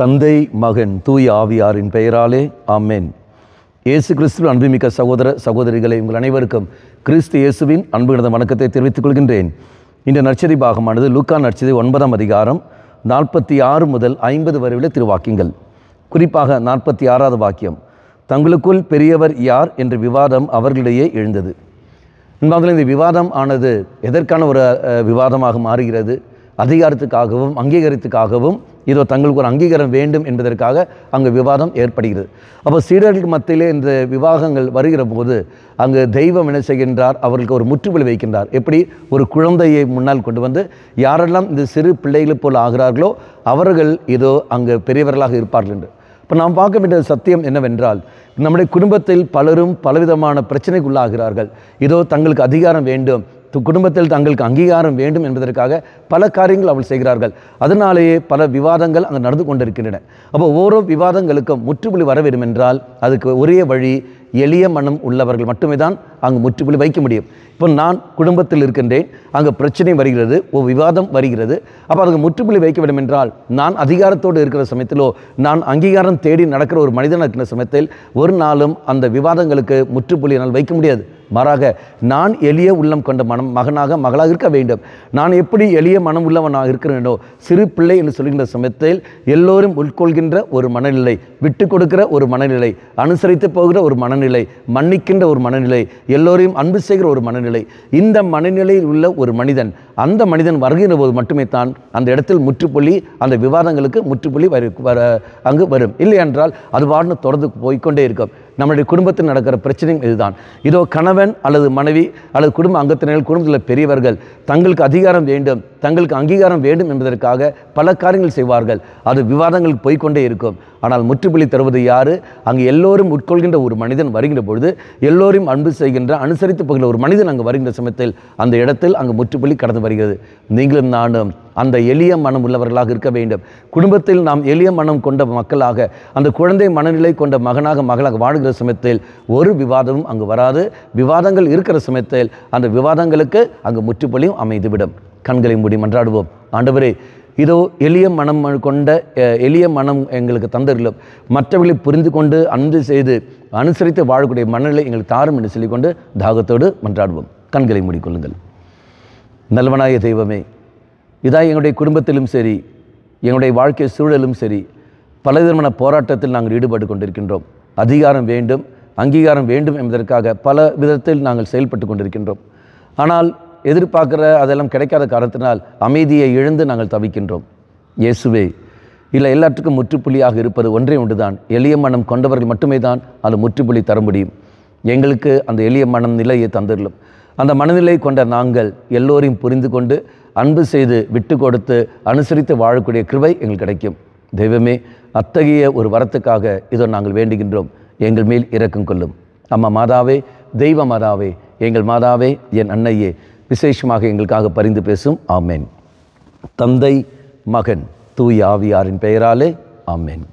தந்தை, மகன், தூய ஆவியாரின் பெயராலே ஆமென். இயேசு கிறிஸ்துவின் அன்புமிக்க சகோதர சகோதரிகளை உங்கள் அனைவருக்கும் கிறிஸ்து இயேசுவின் அன்பு கிடந்த வணக்கத்தை தெரிவித்துக் கொள்கின்றேன். இந்த நற்செய்தி பாகமானது லூக்கா நற்செய்தி 9ஆம் அதிகாரம் 46 முதல் 50 வரை உள்ள திருவாக்கியங்கள். குறிப்பாக 46வது வாக்கியம், தங்களுக்குள் பெரியவர் யார் என்ற விவாதம் அவர்களிடையே எழுந்தது. இந்த விவாதம் ஆனது எதற்கான ஒரு விவாதமாக மாறுகிறது? அதிகாரத்துக்காகவும் அங்கீகாரத்துக்காகவும் இதோ தங்களுக்கு ஒரு அங்கீகாரம் வேண்டும் என்பதற்காக அங்கு விவாதம் ஏற்படுகிறது. அப்போ சீடர்களுக்கு மத்தியிலே இந்த விவாதங்கள் வருகிற போது அங்கு தெய்வம் என்ன செய்கின்றார்? அவர்களுக்கு ஒரு முற்றுப்புள்ளி வைக்கின்றார். எப்படி? ஒரு குழந்தையை முன்னால் கொண்டு வந்து யாரெல்லாம் இந்த சிறு பிள்ளைகளைப் போல் ஆகிறார்களோ அவர்கள் இதோ அங்கு பெரியவர்களாக இருப்பார்கள் என்று. இப்போ நாம் பார்க்க வேண்டிய சத்தியம் என்னவென்றால், நம்முடைய குடும்பத்தில் பலரும் பலவிதமான பிரச்சனைக்குள்ளாகிறார்கள். இதோ தங்களுக்கு அதிகாரம் வேண்டும், குடும்பத்தில் தங்களுக்கு அங்கீகாரம் வேண்டும் என்பதற்காக பல காரியங்கள் அவள் செய்கிறார்கள். அதனாலேயே பல விவாதங்கள் அங்கே நடந்து கொண்டிருக்கின்றன. அப்போ ஒவ்வொரு விவாதங்களுக்கும் முற்றுப்புள்ளி வர வேண்டும் என்றால் அதுக்கு ஒரே வழி, எளிய மனம் உள்ளவர்கள் மட்டுமே தான் அங்கு முற்றுப்புள்ளி வைக்க முடியும். இப்போ நான் குடும்பத்தில் இருக்கின்றேன், அங்கே பிரச்சனை வருகிறது, ஒரு விவாதம் வருகிறது. அப்போ அதுக்கு முற்றுப்புள்ளி வைக்க வேண்டும் என்றால் நான் அதிகாரத்தோடு இருக்கிற சமயத்திலோ நான் அங்கீகாரம் தேடி நடக்கிற ஒரு மனிதனாக இருக்கிற சமயத்தில் ஒரு நாளும் அந்த விவாதங்களுக்கு முற்றுப்புள்ளி என்னால் வைக்க முடியாது. மாறாக நான் எளிய உள்ளம் கொண்ட மகனாக மகளாக இருக்க வேண்டும். நான் எப்படி எளிய மனம் உள்ளவனாக இருக்கிறேனோ, சிறு பிள்ளை என்று சொல்கின்ற சமயத்தில் எல்லோரும் உட்கொள்கின்ற ஒரு மனநிலை, விட்டு கொடுக்கிற ஒரு மனநிலை, அனுசரித்து போகிற ஒரு மனநிலை, மன்னிக்கின்ற ஒரு மனநிலை, எல்லோரையும் அன்பு செய்கிற ஒரு மனநிலை, இந்த மனநிலையில் உள்ள ஒரு மனிதன், அந்த மனிதன் வருகின்ற போது மட்டுமே தான் அந்த இடத்தில் முற்றுப்புள்ளி, அந்த விவாதங்களுக்கு முற்றுப்புள்ளி அங்கு வரும். இல்லை என்றால் அது வாழ்ந்து தொடர்ந்து போய்கொண்டே இருக்கும். நம்முடைய குடும்பத்தில் நடக்கிற பிரச்சனையும் இதுதான். இதோ கணவன் அல்லது மனைவி அல்லது குடும்ப அங்கத்தினர்கள், குடும்பத்தில் பெரியவர்கள் தங்களுக்கு அதிகாரம் வேண்டும், தங்களுக்கு அங்கீகாரம் வேண்டும் என்பதற்காக பல காரியங்கள் செய்வார்கள். அது விவாதங்களுக்கு போய்கொண்டே இருக்கும். ஆனால் முற்றுப்புள்ளி தருவது யாரு? அங்கு எல்லோரும் உட்கொள்கின்ற ஒரு மனிதன் வருகின்ற பொழுது, எல்லோரும் அன்பு செய்கின்ற, அனுசரித்து போகின்ற ஒரு மனிதன் அங்கு வருகின்ற சமயத்தில் அந்த இடத்தில் அங்கு முற்றுப்புள்ளி கடந்து வருகிறது. நீங்களும் நானும் அந்த எளிய மனம் உள்ளவர்களாக இருக்க வேண்டும். குடும்பத்தில் நாம் எளிய மனம் கொண்ட மக்களாக, அந்த குழந்தை மனநிலை கொண்ட மகனாக மகளாக வாழ்கிற சமயத்தில் ஒரு விவாதமும் அங்கு வராது. விவாதங்கள் இருக்கிற சமயத்தில் அந்த விவாதங்களுக்கு அங்கு முற்றுப்புள்ளியும் அமைந்துவிடும். கண்களை மூடி மன்றாடுவோம். ஆண்டவரே, இதோ எளிய மனம் கொண்ட எளிய மனம் எங்களுக்கு தந்தர்களும், மற்றவர்களை புரிந்து கொண்டு அன்பு செய்து அனுசரித்து வாழக்கூடிய மனநிலை எங்களுக்கு தாரும் என்று சொல்லிக்கொண்டு தாகத்தோடு மன்றாடுவோம். கண்களை மூடிக்கொள்ளுங்கள். நல்லவனாய தெய்வமே, இதான் எங்களுடைய குடும்பத்திலும் சரி, எங்களுடைய வாழ்க்கை சூழலும் சரி, பலவிதமான போராட்டத்தில் நாங்கள் ஈடுபட்டு கொண்டிருக்கின்றோம். அதிகாரம் வேண்டும், அங்கீகாரம் வேண்டும் என்பதற்காக பல விதத்தில் நாங்கள் செயல்பட்டு கொண்டிருக்கின்றோம். ஆனால் எதிர்பார்க்குற அதெல்லாம் கிடைக்காத காரணத்தினால் அமைதியை இழந்து நாங்கள் தவிக்கின்றோம். இயேசுவே, இல்லை, எல்லாத்துக்கும் முற்றுப்புள்ளியாக இருப்பது ஒன்றே ஒன்றுதான். எளிய மனம் கொண்டவர்கள் மட்டுமே தான் அது முற்றுப்புள்ளி தர முடியும். எங்களுக்கு அந்த எளிய மனம் நிலையை தந்துடலும். அந்த மனநிலை கொண்ட நாங்கள் எல்லோரையும் புரிந்து கொண்டு அன்பு செய்து விட்டு கொடுத்து அனுசரித்து வாழக்கூடிய கிருபை எங்களுக்கு கிடைக்கும். தெய்வமே, அத்தகைய ஒரு வரத்துக்காக இதோ நாங்கள் வேண்டுகின்றோம். எங்கள் மேல் இரக்கம் கொள்ளும். அம்மா மாதாவே, தெய்வ மாதாவே, எங்கள் மாதாவே, என் அன்னையே, விசேஷமாக எங்களுக்காக பரிந்து பேசும். ஆமேன். தந்தை, மகன், தூய ஆவியாரின் பெயராலே ஆமேன்.